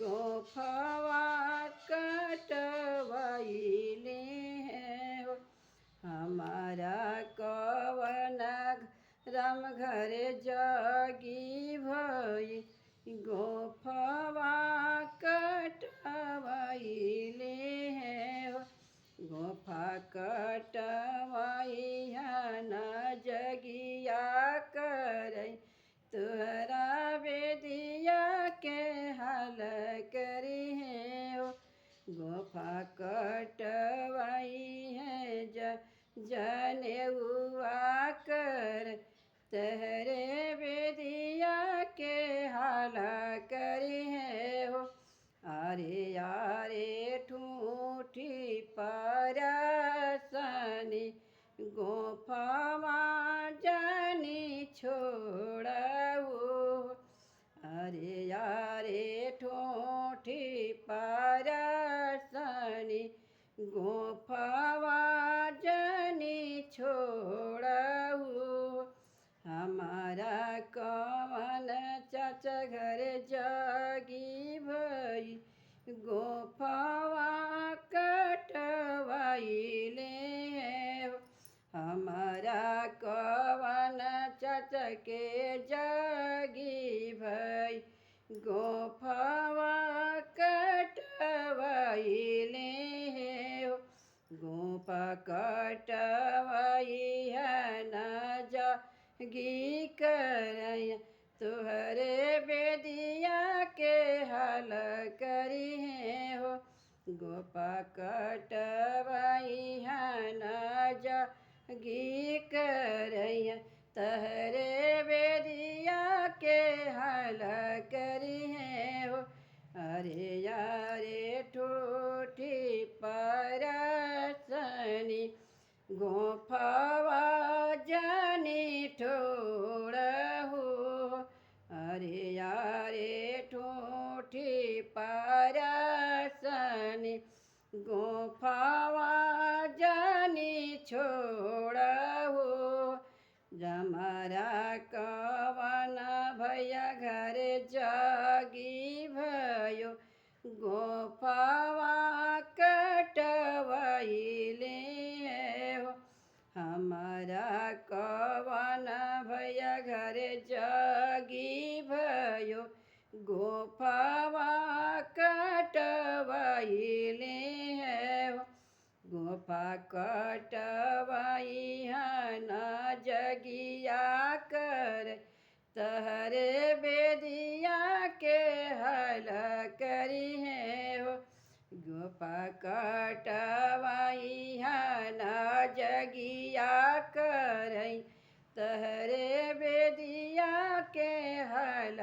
गोफवा कटवाइले हो। हमारा कवन राम घरे जगी भई गोफवा कटवाइले हो। गोफा कटवाइया न जगिया करई तुहरा बेदिया के हाल करी है हो। गोफा कटवाई है जने हुआ कर तहरे बेदिया के हाल करी है हो। अरे यारे ठूठी परसनी गोफवा जानी छोड़ऊ। अरे यारे ठूठी परसनी गोफवा जानी छोड़ऊ। हमारा कवन चाचा घर जगी भई गोफवा कटवाइले हो। हमारा कवन चाचा के जगी भई गोफवा कटवाइले हो। गोफा कटवाई है न जगी करय तुहरे बेदिया के हाल करी है हो। गोफा कटवाई है न जगी करय तहरे बेदिया के हाल करी है हो। अरे यारे ठूठी परसनी गोफवा जानी छोड़हु। अरे यारे ठूठी परसनी गोफवा जानी छोड़हु। जमरा कवन भैया घर जगी भयो गोफवा कटवाइले हो। हमारा कवन भैया घर जगी भयो गोफवा कटवाइले हो। गोफा कटवाई न जगिया कर तहरे बेदिया के हाल करी है हो। गोफा कटवाई न जगिया करई तहरे बेदिया के हाल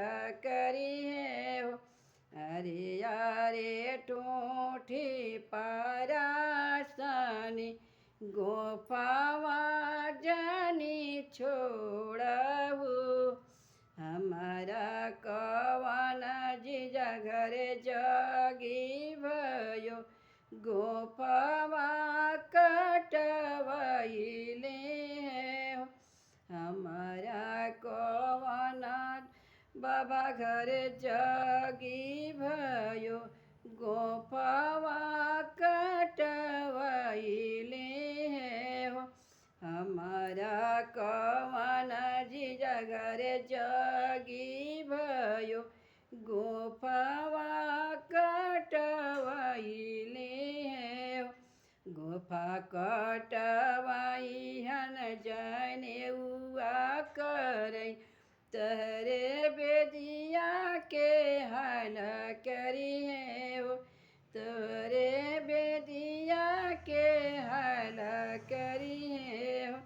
करी है हो। अरे यारे ठूठी परसनी गोफवा जानी छोड़हु। हमारा कवन जीजा घर जगी भयो गोफवा कटवाइले हो। हमारा कवन बाबा घर जगी भयो गोफवा कटवाइले हो। हमारा कवन जीजा घर जगी भयो गोफवा कटवाइले हो। गोफा कटवाई हन जने हुआ करई तहरे बेदिया के हाल करी है हो। तोरे बेदिया के हाल करी है हो।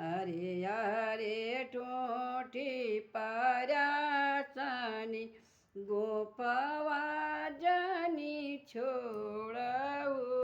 अरे यारे ठूठी परसनी गोफवा जानी छोड़